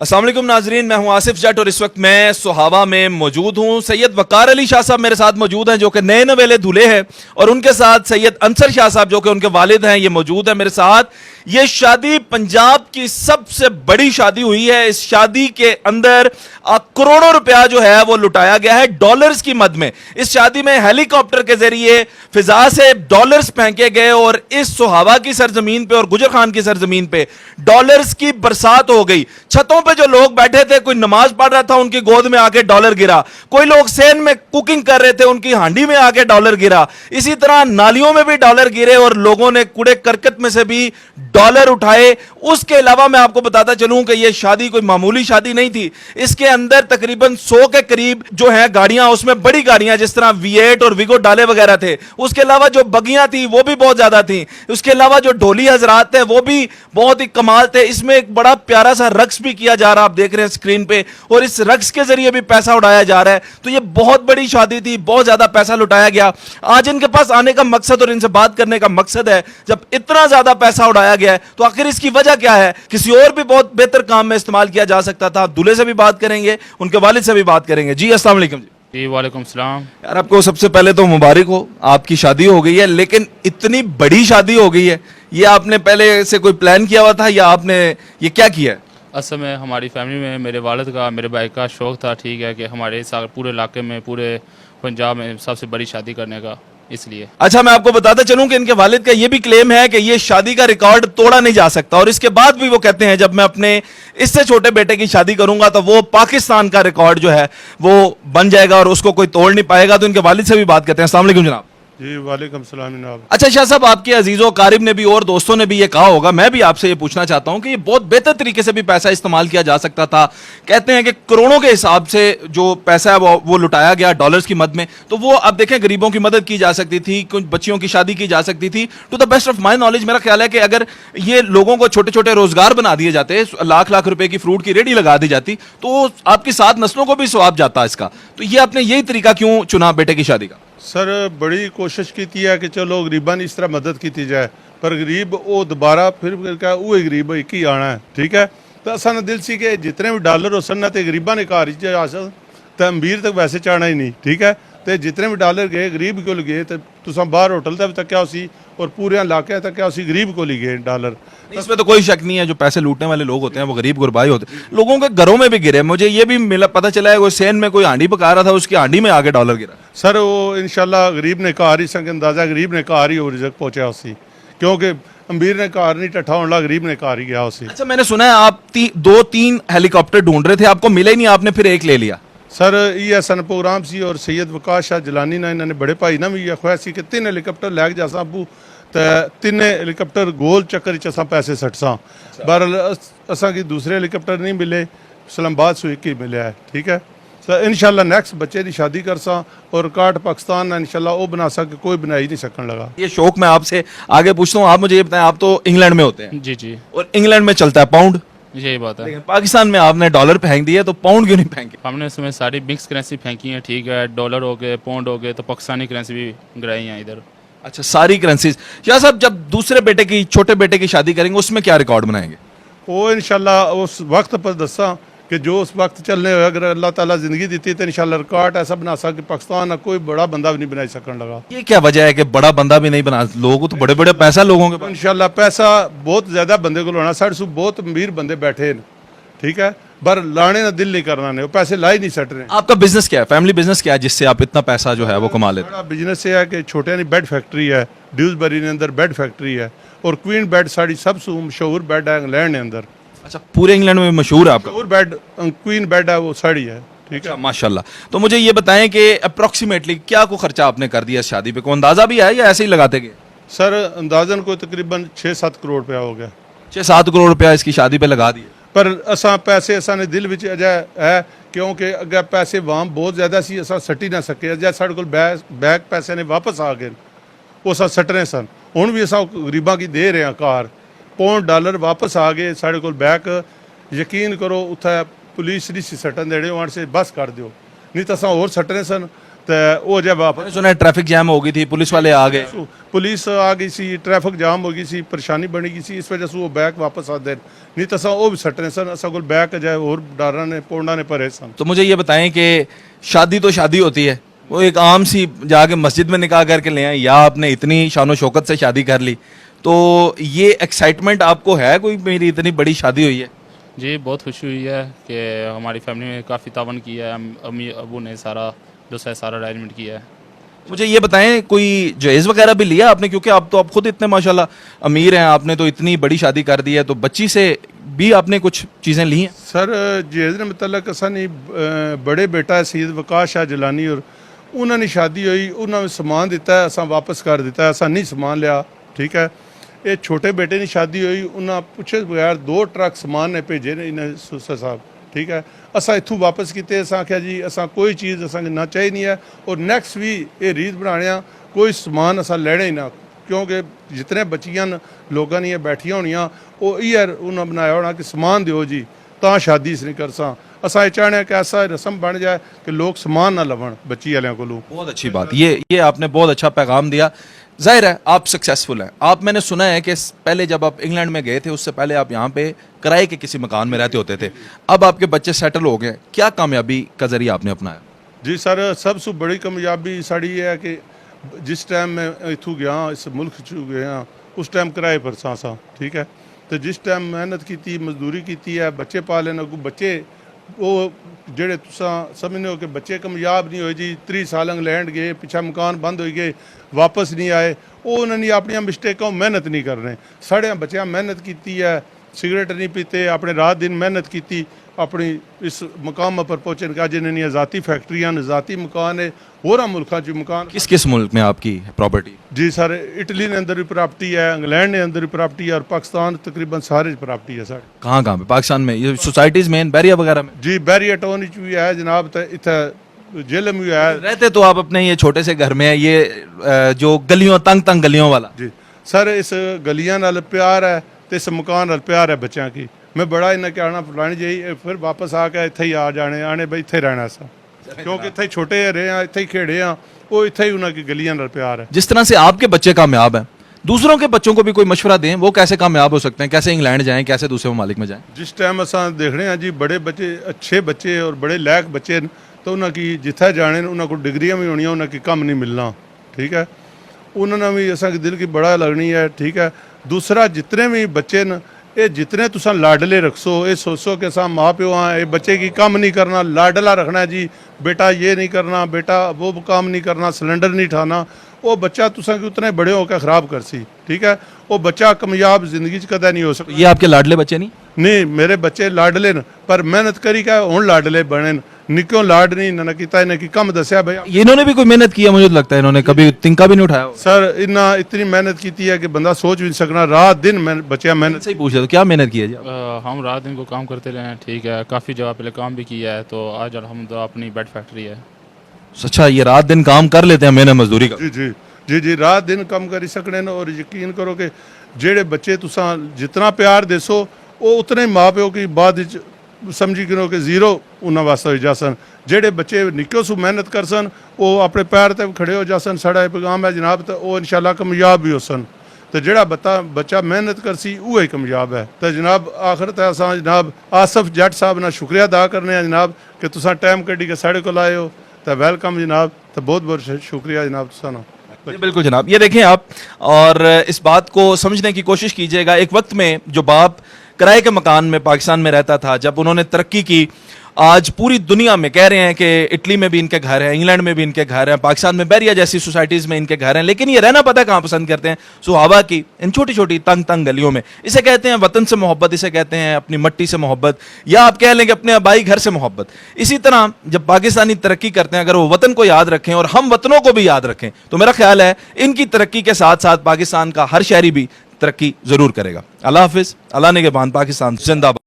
अस्सलाम वालेकुम नाजरीन, मैं हूं आसिफ जट और इस वक्त मैं सुहावा में मौजूद हूं। सैयद वकार अली शाह साहब मेरे साथ मौजूद हैं जो कि नए नवेले दूल्हे हैं, और उनके साथ सैयद अंसर शाह साहब जो कि उनके वालिद हैं, ये मौजूद है मेरे साथ। ये शादी पंजाब की सबसे बड़ी शादी हुई है। इस शादी के अंदर करोड़ों रुपया जो है वो लुटाया गया है डॉलर्स की मद में। इस शादी में हेलीकॉप्टर के जरिए फिजा से डॉलर्स फेंके गए और इस सुहावा की सरजमीन पे और गुजर खान की सरजमीन पे डॉलर्स की बरसात हो गई। छतों पे जो लोग बैठे थे, कोई नमाज पढ़ रहा था, उनकी गोद में आके डॉलर गिरा। कोई लोग सेन में कुकिंग कर रहे थे, उनकी हांडी में आके डॉलर गिरा। इसी तरह नालियों में भी डॉलर गिरे और लोगों ने कूड़े करकट में से भी डॉलर उठाए। उसके अलावा मैं आपको बताता चलूं कि यह शादी कोई मामूली शादी नहीं थी। इसके अंदर तकरीबन 100 के करीब जो है गाड़ियां, उसमें बड़ी गाड़ियां जिस तरह V8 और विगो डाले वगैरह थे। उसके अलावा जो बगियां थी वो भी बहुत ज्यादा थी। उसके अलावा जो ढोली हजरात थे वो भी बहुत ही कमाल थे। इसमें एक बड़ा प्यारा सा रक्स भी किया जा रहा, आप देख रहे हैं स्क्रीन पे, और इस रक्स के जरिए भी पैसा उड़ाया जा रहा है। तो ये बहुत बड़ी शादी थी, बहुत ज्यादा पैसा लुटाया गया। आज इनके पास आने का मकसद और इनसे बात करने का मकसद है, जब इतना ज्यादा पैसा उड़ाया गया है तो आखिर इसकी वजह क्या है। किसी और भी बहुत बेहतर काम में इस्तेमाल किया जा सकता था। दूल्हे से भी बात करेंगे, उनके वालिद से भी बात करेंगे। जी अस्सलाम वालेकुम। जी वालेकुम सलाम। यार आपको सबसे पहले तो मुबारक हो, आपकी शादी हो गई है, लेकिन इतनी बड़ी शादी हो गई है, ये आपने पहले से कोई प्लान किया हुआ था या आपने ये क्या किया है? असल में हमारी फैमिली में मेरे वालिद का, मेरे भाई का शौक़ था, ठीक है, कि हमारे पूरे इलाके में, पूरे पंजाब में सबसे बड़ी शादी करने का, इसलिए। अच्छा, मैं आपको बताता चलूं कि इनके वालिद का ये भी क्लेम है कि ये शादी का रिकॉर्ड तोड़ा नहीं जा सकता, और इसके बाद भी वो कहते हैं जब मैं अपने इससे छोटे बेटे की शादी करूंगा तो वो पाकिस्तान का रिकॉर्ड जो है वो बन जाएगा और उसको कोई तोड़ नहीं पाएगा। तो इनके वालिद से भी बात करते हैं। अस्सलाम वालेकुम जनाब। जी वालेकुम सलाम जनाब। अच्छा शाह साहब, आपके अजीजों कारिब ने भी और दोस्तों ने भी ये कहा होगा, मैं भी आपसे ये पूछना चाहता हूं कि ये बहुत बेहतर तरीके से भी पैसा इस्तेमाल किया जा सकता था। कहते हैं कि करोड़ों के हिसाब से जो पैसा है वो लुटाया गया डॉलर्स की मद में। तो वो आप देखें, गरीबों की मदद की जा सकती थी, कुछ बच्चियों की शादी की जा सकती थी। To the best of my knowledge मेरा ख्याल है कि अगर ये लोगों को छोटे छोटे रोजगार बना दिए जाते, लाख लाख रुपए की फ्रूट की रेडी लगा दी जाती, तो आपकी 7 नस्लों को भी स्वाब जाता इसका। तो ये आपने यही तरीका क्यों चुना बेटे की शादी का? सर बड़ी कोशिश की है कि चलो गरीबां इस तरह मदद की जाए, पर गरीब वो दोबारा फिर वो गरीब एक ही आना है, ठीक है। तो असा दिल सी कि जितने भी डॉलर हो सन तो गरीबां ने घर आ सकते, तो अमीर तक वैसे चाहना ही नहीं, ठीक है। तो जितने भी डॉलर गए गरीब को गए, तो तुम बाहर होटल तक तक क्या उसी और पूरे इलाके तक क्या उसी गरीब को ही गए डॉलर। इसमें तो कोई शक नहीं है, जो पैसे लूटने वाले लोग होते हैं वो गरीब गुरबाई होते हैं। लोगों के घरों में भी गिरे। मुझे ये भी मिला, पता चला है वो सेन में कोई हांडी पका रहा था, उसकी हांडी में आगे डॉलर गिरा। सर वो इंशाल्लाह गरीब ने कार ही संग अंदाजा गरीब ने कार ही रिजक पहुंचा उसी, क्योंकि अमीर ने कार नहीं टट्ठा होने, गरीब ने कार ही गया उसी। अच्छा, मैंने सुना है आप 2-3 हेलीकॉप्टर ढूंढ रहे थे, आपको मिले ही नहीं, आपने फिर एक ले लिया। सर ये सन प्रोग्राम सी और सैयद वकार शाह जलानी ना इन्होंने बड़े भाई ना भी ये ख्वाहिश सी कि 3 हेलीकॉप्टर लैग जा साबू, तो 3 हेलीकॉप्टर गोल चक्कर च पैसे सटसा। बहरहाल असा की दूसरे हेलीकॉप्टर नहीं मिले, इस्लामाबाद से एक ही मिले है, ठीक है। तो इंशाल्लाह नेक्स्ट बच्चे की शादी कर सा और रिकॉर्ड पाकिस्तान इंशाल्लाह वो बना सके, कोई बना ही नहीं सकने लगा। ये शौक मैं आपसे आगे पूछता हूँ, आप मुझे ये बताएं, आप तो इंग्लैंड में होते हैं। जी जी, और इंग्लैंड में चलता है पाउंड, यही बात है। लेकिन पाकिस्तान में आपने डॉलर फेंक दिए, तो पाउंड क्यों नहीं फेंके? हमने इसमें सारी मिक्स करेंसी फेंकी है, ठीक है, डॉलर हो गए, पाउंड हो गए, तो पाकिस्तानी करेंसी भी गिराई हैं इधर। अच्छा, सारी करेंसीज। शाह साहब, जब दूसरे बेटे की, छोटे बेटे की शादी करेंगे उसमें क्या रिकॉर्ड बनाएंगे? वो इंशाल्लाह उस वक्त पर दसा कि जो उस वक्त चलने हुए, अगर अल्लाह ताला जिंदगी दी तो इंशाल्लाह रिकॉर्ड ऐसा बना सके कि पाकिस्तान ना कोई बड़ा बंदा भी नहीं बना सकने लगा। ये क्या वजह है कि बड़ा बंदा भी नहीं बना? लोग तो बड़े बड़े पैसा लोगों के पास। इंशाल्लाह पैसा बहुत ज्यादा बंदे को होना, साढ़े सौ बहुत अमीर बंदे बैठे हैं, ठीक है, पर लाने ना दिल नहीं करना ने, वो पैसे ला ही नहीं सट रहे। आपका बिजनेस क्या है, फैमिली बिजनेस क्या है जिससे आप इतना पैसा जो है वो कमा लेते हैं? बड़ा बिजनेस है कि छोटे बेड फैक्ट्री है, ड्यूसबरी ने अंदर बेड फैक्ट्री है, और क्वीन बेड साड़ी सबसे मशहूर बेड है इंग्लैंड ने अंदर। अच्छा, पूरे इंग्लैंड में मशहूर है आपका? मशहूर बेड क्वीन बेड है, वो साड़ी है, ठीक है। माशाल्लाह। तो मुझे ये बताएं कि अप्रोक्सीमेटली क्या को खर्चा आपने कर दिया इस शादी पे, कोई अंदाजा भी है या ऐसे ही लगाते गए? सर अंदाजन को तकरीबन 6-7 करोड़ रुपया हो गया। 6-7 करोड़ रुपया इसकी शादी पे लगा दिए। पर असा पैसे असा ने दिल विच अजय है, क्योंकि अगर पैसे वाम बहुत ज्यादा सी असा सटी ना सके, अजय साढ़े कोल बैक पैसे ने वापस आ गए, वो असा सटने सन। हुण भी असा गरीबां की दे रहे हैं कार, पाउंड डॉलर वापस आ गए साढ़े कोल बैक। यकीन करो उत्थे पुलिस नहीं सी सटन देने, वहाँ से बस कर दो, नहीं तो असा होर सटने सन। तो वो जब वापस मैंने सुना है ट्रैफिक जैम हो गई थी, पुलिस वाले आ गए। पुलिस आ गई सी, ट्रैफिक जाम हो गई सी, परेशानी बनी गई सी, इस वजह से वो बैग वापस आ दे, नहीं तो असा वो भी सटने सन, असा कोल बैग जाए और डारा ने पोंडा ने भरे सन। तो मुझे ये बताएं कि शादी तो शादी होती है, वो एक आम सी जाके मस्जिद में निकाह करके ले आए, या आपने इतनी शानो शौकत से शादी कर ली, तो ये एक्साइटमेंट आपको है कोई, मेरी इतनी बड़ी शादी हुई है? जी बहुत खुशी हुई है कि हमारी फैमिली में काफ़ी तावन किया है, अम्मी अबू ने सारा जो है सारा अरेंजमेंट किया है। मुझे ये बताएं कोई जहेज वगैरह भी लिया आपने, क्योंकि आप तो आप खुद इतने माशाल्लाह अमीर हैं, आपने तो इतनी बड़ी शादी कर दी है, तो बच्ची से भी आपने कुछ चीज़ें ली हैं? सर जहेज ने मतलब असा नहीं, बड़े बेटा है सैयद वकास शाह जिलानी, और उन्होंने शादी हुई, उन्होंने समान दिता है, असा वापस कर दिता है, असा नहीं समान लिया, ठीक है। ये छोटे बेटे की शादी हुई, उन्हें पुछे बगैर 2 ट्रक समान ने भेजे ने इन्हें सुसर साहब, ठीक है। असा इतों वापस किए, असा आख्या जी असा कोई चीज़ असा ना चाहिए नहीं है, और नैक्सट भी ये रीत बनाने कोई समान असा लैना ही ना, क्योंकि जितने बच्चियां लोगों ने बैठिया होनियां वो इयर उन्हें बनाया होना कि समान दो जी तो शादी इस नहीं कर सा। असा ये चाहने कि ऐसा रस्म बन जाए कि लोग समान ना लवन बच्ची वालों को। बहुत अच्छी बात, ये आपने बहुत अच्छा पैगाम दिया। जाहिर है आप सक्सेसफुल हैं। आप, मैंने सुना है कि पहले जब आप इंग्लैंड में गए थे उससे पहले आप यहाँ पे किराए के किसी मकान में रहते होते थे, अब आपके बच्चे सेटल हो गए, क्या कामयाबी का जरिया आपने अपनाया? जी सर, सबसे बड़ी कामयाबी साड़ी ये है कि जिस टाइम मैं इतों गया इस मुल्क चू गया उस टाइम किराए पर सा, ठीक है। तो जिस टाइम मेहनत की मजदूरी की है, बच्चे पाले ना, बच्चे वो जेड़े तुसा समझने हो कि बच्चे कामयाब नहीं हुए जी, 30 साल इंग्लैंड गए, पिछा मकान बंद हो गए, वापस नहीं आए, वो उन्होंने अपनी मिस्टेकों मेहनत नहीं करने। साढ़े बच्चों मेहनत की है, सिगरेट नहीं पीते, अपने रात दिन मेहनत की अपनी इस मकाम पर पहुँचे, जिन्हें ज़ाती फैक्ट्रियाँ ज़ाती मकान है, होर मुल्कों च मकान। किस किस मुल्क में आपकी प्रॉपर्टी? जी सर, इटली ने अंदर भी प्रॉपर्टी है, इंग्लैंड ने अंदर भी प्रॉपर्टी है, और पाकिस्तान तकरीबन सारे प्रॉपर्टी है सर। कहाँ कहाँ पे पाकिस्तान में? ये सोसाइटीज़ में, बैरिया वगैरह में? जी बैरिया टाउन भी है जनाब, तो इतना जेल में भी है। रहते तो आप अपने ये छोटे से घर में है, ये जो गलियों तंग गलियों वाला? जी सर, इस गलियां नाल प्यार है, तो इस मकान नाल प्यार है बच्चों की। मैं बड़ा इन्हें कहना फलानी जी, फिर वापस आके इत्थे ही आ जाने आने भाई इत्थे रहना सा, क्योंकि इत्थे छोटे रहे हैं, इत्थे ही खेड़े हैं, वो इत्थे ही उन्होंने गलियां नाल प्यार है। जिस तरह से आपके बच्चे कामयाब हैं, दूसरों के बच्चों को भी कोई मशवरा दें, वो कैसे कामयाब हो सकते हैं, कैसे इंग्लैंड जाएं, कैसे दूसरे ममालिक में जाएं? जिस टाइम असा देख रहे हैं जी, बड़े बच्चे अच्छे बच्चे और बड़े लायक बच्चे, तो उन्होंने जिथे जाने उन्होंने को डिग्रियां भी होनी, उन्होंने कम नहीं मिलना, ठीक है। उन्होंने भी असा दिल की बड़ा लगनी है, ठीक है। दूसरा जितने भी बच्चे न, ये जितने तुसा लाडले रखसो, ये सोचो कि असा माँ प्यो हाँ, ये बच्चे की कम नहीं करना, लाडला रखना है जी, बेटा ये नहीं करना, बेटा वो काम नहीं करना, सिलेंडर नहीं उठाना, वो बच्चा तुसा कि उतने बड़े होकर खराब कर सी, ठीक है। वो बच्चा कामयाब जिंदगी च कदा नहीं हो सकता। ये आपके लाडले बच्चे नहीं? नहीं, मेरे बच्चे लाडले न, पर मेहनत करी क्या हूँ लाडले बने न, निक्यों लाड नहीं ना किता, इन्हें की कम दसिया भाई। ये इन्होंने भी कोई मेहनत की है, मुझे तो लगता है इन्होंने कभी तिनका भी नहीं उठाया होगा। सर इन्ना इतनी मेहनत की है कि बंदा सोच भी नहीं सकना, रात दिन बच्चा मेहनत। सही पूछ रहे तो क्या मेहनत की है जी? हम रात दिन को काम करते रहे हैं, ठीक है, काफ़ी जगह पहले काम भी किया है, तो आज अलहमदुलिल्लाह अपनी बेड फैक्ट्री है। अच्छा, ये रात दिन काम कर लेते हैं मेहनत मजदूरी का? जी जी जी जी, रात दिन कम करी सकने न, और यकीन करो कि जेड़े बच्चे तुसा जितना प्यार देसो वो उतने माँ प्यो की बाद समझी करो कि जीरो उन्होंने वास्ते हो जासन। जेड़े बच्चे निक्को सु मेहनत कर सन वो अपने पैर तक खड़े हो जासन, साढ़ा पैगाम है जनाब, तो वो इंशाल्लाह कामयाब भी हो सन। तो जेड़ा बच्चा मेहनत कर सी वो ही कामयाब है। तो जनाब आखिर तो असा जनाब आसफ जट साहब ना शुक्रिया अदा करने जनाब कि तुसा टाइम कड्डी के साढ़े को आए हो, तो वेलकम जनाब, तो बहुत बहुत शुक्रिया जनाब तुसा ना। बिल्कुल जनाब, ये देखें आप, और इस बात को समझने की कोशिश कीजिएगा। एक वक्त में जो बाप किराए के मकान में पाकिस्तान में रहता था, जब उन्होंने तरक्की की, आज पूरी दुनिया में कह रहे हैं कि इटली में भी इनके घर हैं, इंग्लैंड में भी इनके घर हैं, पाकिस्तान में बैरिया जैसी सोसाइटीज़ में इनके घर हैं, लेकिन ये रहना पता है कहाँ पसंद करते हैं? सुहावा की इन छोटी छोटी तंग गलियों में। इसे कहते हैं वतन से मोहब्बत, इसे कहते हैं अपनी मट्टी से मोहब्बत, या आप कह लें कि अपने आबाई घर से मोहब्बत। इसी तरह जब पाकिस्तानी तरक्की करते हैं, अगर वो वतन को याद रखें और हम वतनों को भी याद रखें, तो मेरा ख्याल है इनकी तरक्की के साथ साथ पाकिस्तान का हर शहरी भी तरक्की जरूर करेगा। अल्लाह हाफिज़, अल्लाह ने के बाद पाकिस्तान जिंदाबाद।